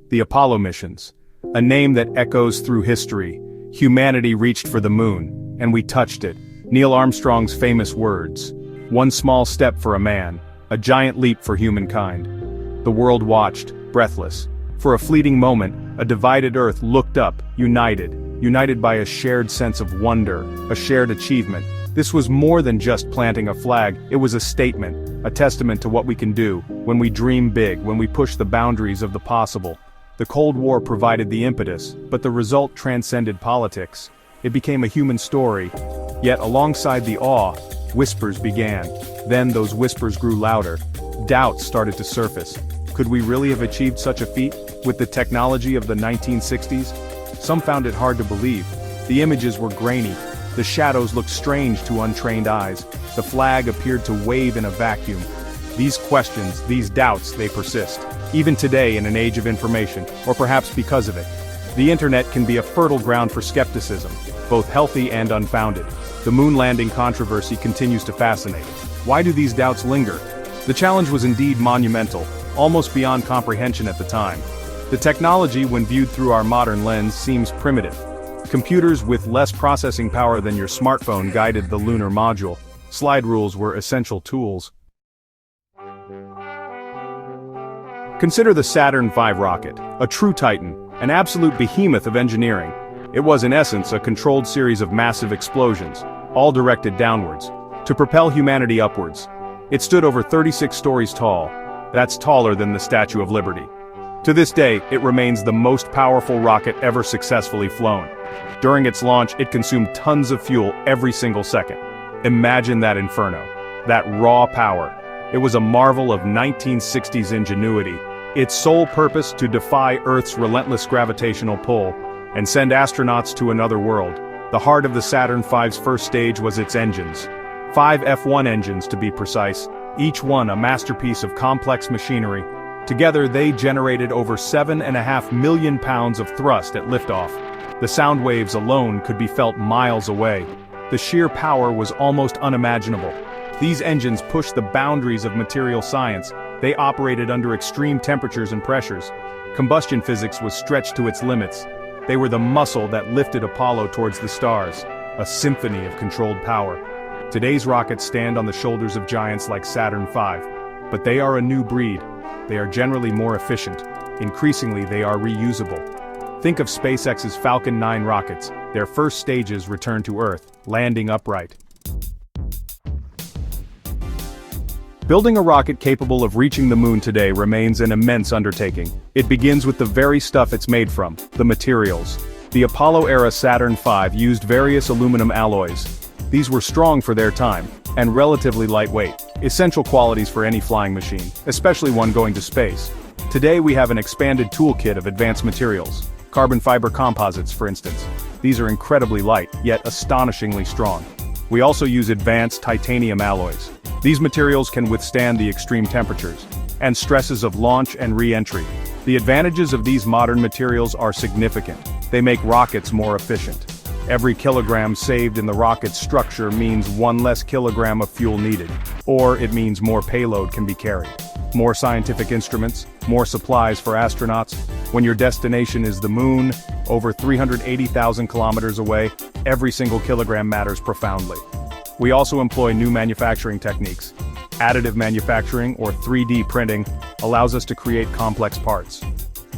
The Apollo missions. A name that echoes through history. Humanity reached for the moon, and we touched it. Neil Armstrong's famous words. One small step for a man, a giant leap for humankind. The world watched, breathless. For a fleeting moment, a divided Earth looked up, united by a shared sense of wonder, a shared achievement. This was more than just planting a flag, it was a statement, a testament to what we can do, when we dream big, when we push the boundaries of the possible. The Cold War provided the impetus, but the result transcended politics. It became a human story. Yet alongside the awe, whispers began. Then those whispers grew louder. Doubts started to surface. Could we really have achieved such a feat, with the technology of the 1960s? Some found it hard to believe. The images were grainy. The shadows looked strange to untrained eyes. The flag appeared to wave in a vacuum. These questions, these doubts, they persist. Even today in an age of information, or perhaps because of it. The internet can be a fertile ground for skepticism, both healthy and unfounded. The moon landing controversy continues to fascinate. Why do these doubts linger? The challenge was indeed monumental, almost beyond comprehension at the time. The technology, when viewed through our modern lens, seems primitive. Computers with less processing power than your smartphone guided the lunar module. Slide rules were essential tools. Consider the Saturn V rocket, a true titan, an absolute behemoth of engineering. It was in essence a controlled series of massive explosions, all directed downwards, to propel humanity upwards. It stood over 36 stories tall. That's taller than the Statue of Liberty. To this day, it remains the most powerful rocket ever successfully flown. During its launch, it consumed tons of fuel every single second. Imagine that inferno. That raw power. It was a marvel of 1960s ingenuity. Its sole purpose to defy Earth's relentless gravitational pull and send astronauts to another world. The heart of the Saturn V's first stage was its engines. 5 F1 engines to be precise, each one a masterpiece of complex machinery. Together they generated over 7.5 million pounds of thrust at liftoff. The sound waves alone could be felt miles away. The sheer power was almost unimaginable. These engines pushed the boundaries of material science. They operated under extreme temperatures and pressures. Combustion physics was stretched to its limits. They were the muscle that lifted Apollo towards the stars, a symphony of controlled power. Today's rockets stand on the shoulders of giants like Saturn V. But they are a new breed. They are generally more efficient. Increasingly, they are reusable. Think of SpaceX's Falcon 9 rockets. Their first stages return to Earth, landing upright. Building a rocket capable of reaching the moon today remains an immense undertaking. It begins with the very stuff it's made from, the materials. The Apollo-era Saturn V used various aluminum alloys. These were strong for their time, and relatively lightweight, essential qualities for any flying machine, especially one going to space. Today we have an expanded toolkit of advanced materials. Carbon fiber composites, for instance. These are incredibly light, yet astonishingly strong. We also use advanced titanium alloys. These materials can withstand the extreme temperatures and stresses of launch and re-entry. The advantages of these modern materials are significant. They make rockets more efficient. Every kilogram saved in the rocket's structure means 1 less kilogram of fuel needed, or it means more payload can be carried. More scientific instruments, more supplies for astronauts. When your destination is the moon, over 380,000 kilometers away, every single kilogram matters profoundly. We also employ new manufacturing techniques. Additive manufacturing, or 3D printing, allows us to create complex parts.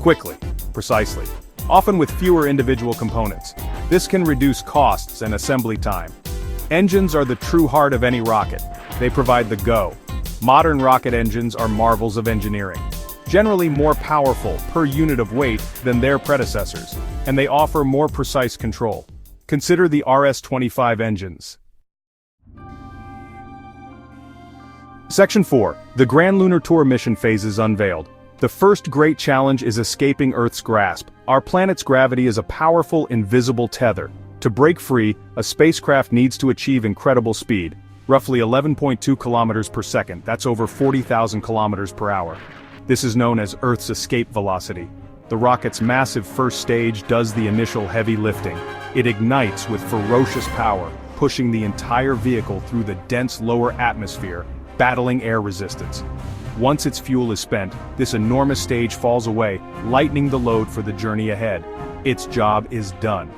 Quickly, precisely, often with fewer individual components. This can reduce costs and assembly time. Engines are the true heart of any rocket. They provide the go. Modern rocket engines are marvels of engineering. Generally more powerful per unit of weight than their predecessors, and they offer more precise control. Consider the RS-25 engines. Section 4. The Grand Lunar Tour mission phases unveiled. The first great challenge is escaping Earth's grasp. Our planet's gravity is a powerful, invisible tether. To break free, a spacecraft needs to achieve incredible speed, roughly 11.2 kilometers per second, that's over 40,000 kilometers per hour. This is known as Earth's escape velocity. The rocket's massive first stage does the initial heavy lifting. It ignites with ferocious power, pushing the entire vehicle through the dense lower atmosphere, battling air resistance. Once its fuel is spent, this enormous stage falls away, lightening the load for the journey ahead. Its job is done.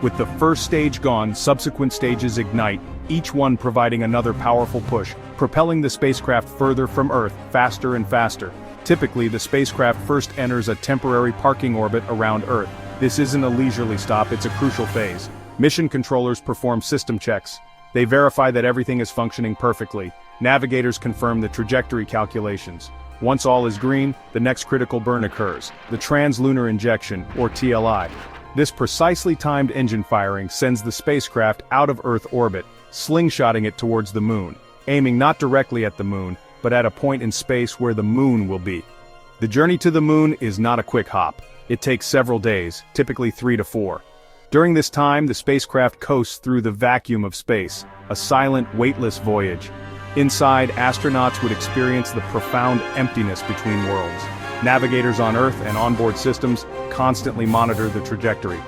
With the first stage gone, subsequent stages ignite, each one providing another powerful push, propelling the spacecraft further from Earth, faster and faster. Typically, the spacecraft first enters a temporary parking orbit around Earth. This isn't a leisurely stop, it's a crucial phase. Mission controllers perform system checks. They verify that everything is functioning perfectly. Navigators confirm the trajectory calculations. Once all is green, the next critical burn occurs, the translunar injection, or TLI. This precisely timed engine firing sends the spacecraft out of Earth orbit, slingshotting it towards the moon, aiming not directly at the moon, but at a point in space where the moon will be. The journey to the moon is not a quick hop. It takes several days, typically 3 to 4. During this time, the spacecraft coasts through the vacuum of space, a silent, weightless voyage. Inside, astronauts would experience the profound emptiness between worlds. Navigators on Earth and onboard systems constantly monitor the trajectory.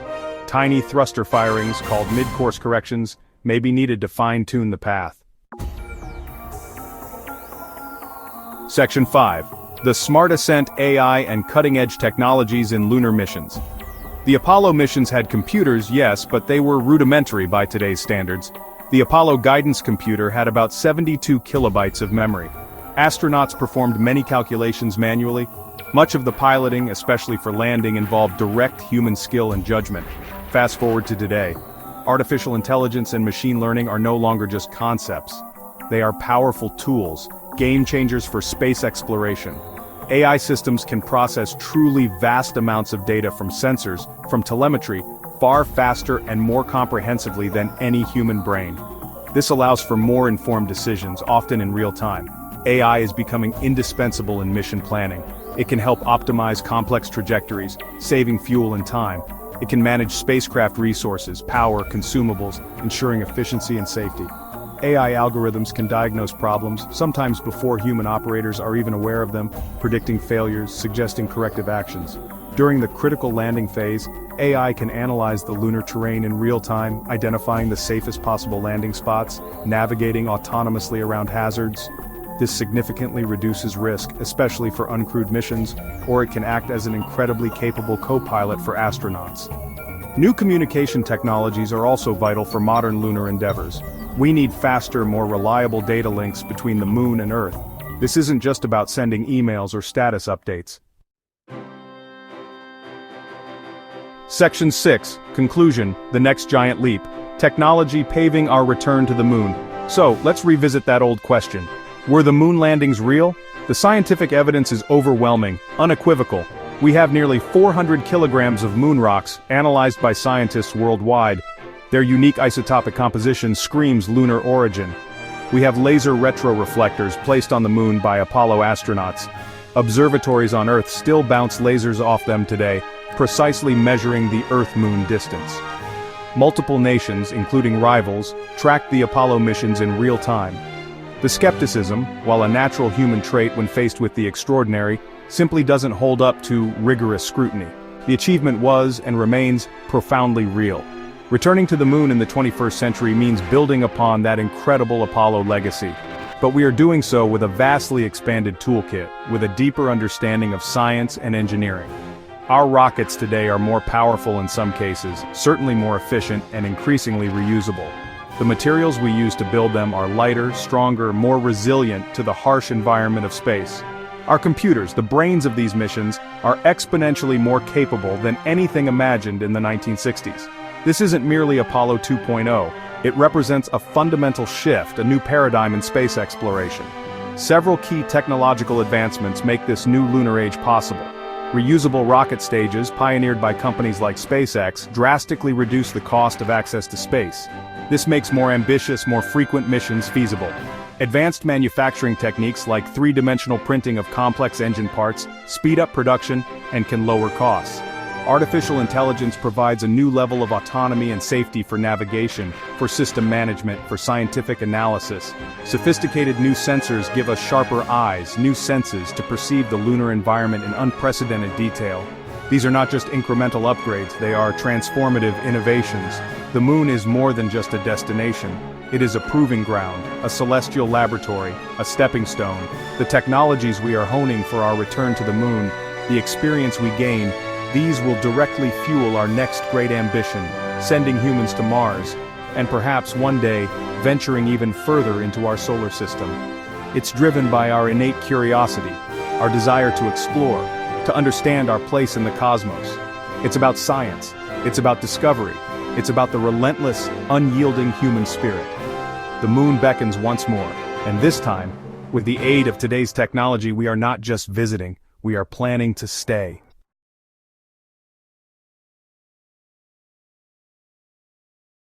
Tiny thruster firings, called mid-course corrections, may be needed to fine-tune the path. Section 5. The Smart Ascent AI and Cutting-Edge Technologies in Lunar Missions. The Apollo missions had computers, yes, but they were rudimentary by today's standards. The Apollo guidance computer had about 72 kilobytes of memory. Astronauts performed many calculations manually. Much of the piloting, especially for landing, involved direct human skill and judgment. Fast forward to today. Artificial intelligence and machine learning are no longer just concepts. They are powerful tools, game changers for space exploration. AI systems can process truly vast amounts of data from sensors, from telemetry, far faster and more comprehensively than any human brain. This allows for more informed decisions, often in real time. AI is becoming indispensable in mission planning. It can help optimize complex trajectories, saving fuel and time. It can manage spacecraft resources, power, consumables, ensuring efficiency and safety. AI algorithms can diagnose problems, sometimes before human operators are even aware of them, predicting failures, suggesting corrective actions. During the critical landing phase, AI can analyze the lunar terrain in real time, identifying the safest possible landing spots, navigating autonomously around hazards. This significantly reduces risk, especially for uncrewed missions, or it can act as an incredibly capable co-pilot for astronauts. New communication technologies are also vital for modern lunar endeavors. We need faster, more reliable data links between the Moon and Earth. This isn't just about sending emails or status updates. Section 6. Conclusion. The next giant leap. Technology paving our return to the Moon. So, let's revisit that old question. Were the moon landings real? The scientific evidence is overwhelming, unequivocal. We have nearly 400 kilograms of moon rocks, analyzed by scientists worldwide. Their unique isotopic composition screams lunar origin. We have laser retroreflectors placed on the moon by Apollo astronauts. Observatories on Earth still bounce lasers off them today, precisely measuring the Earth-Moon distance. Multiple nations, including rivals, tracked the Apollo missions in real time. The skepticism, while a natural human trait when faced with the extraordinary, simply doesn't hold up to rigorous scrutiny. The achievement was, and remains, profoundly real. Returning to the moon in the 21st century means building upon that incredible Apollo legacy. But we are doing so with a vastly expanded toolkit, with a deeper understanding of science and engineering. Our rockets today are more powerful in some cases, certainly more efficient and increasingly reusable. The materials we use to build them are lighter, stronger, more resilient to the harsh environment of space. Our computers, the brains of these missions, are exponentially more capable than anything imagined in the 1960s. This isn't merely Apollo 2.0, it represents a fundamental shift, a new paradigm in space exploration. Several key technological advancements make this new lunar age possible. Reusable rocket stages, pioneered by companies like SpaceX, drastically reduce the cost of access to space. This makes more ambitious, more frequent missions feasible. Advanced manufacturing techniques like three-dimensional printing of complex engine parts speed up production and can lower costs. Artificial intelligence provides a new level of autonomy and safety for navigation, for system management, for scientific analysis. Sophisticated new sensors give us sharper eyes, new senses to perceive the lunar environment in unprecedented detail. These are not just incremental upgrades, they are transformative innovations. The moon is more than just a destination. It is a proving ground, a celestial laboratory, a stepping stone. The technologies we are honing for our return to the moon, the experience we gain, these will directly fuel our next great ambition, sending humans to Mars, and perhaps one day, venturing even further into our solar system. It's driven by our innate curiosity, our desire to explore, to understand our place in the cosmos. It's about science, it's about discovery, it's about the relentless, unyielding human spirit. The moon beckons once more, and this time, with the aid of today's technology, we are not just visiting, we are planning to stay.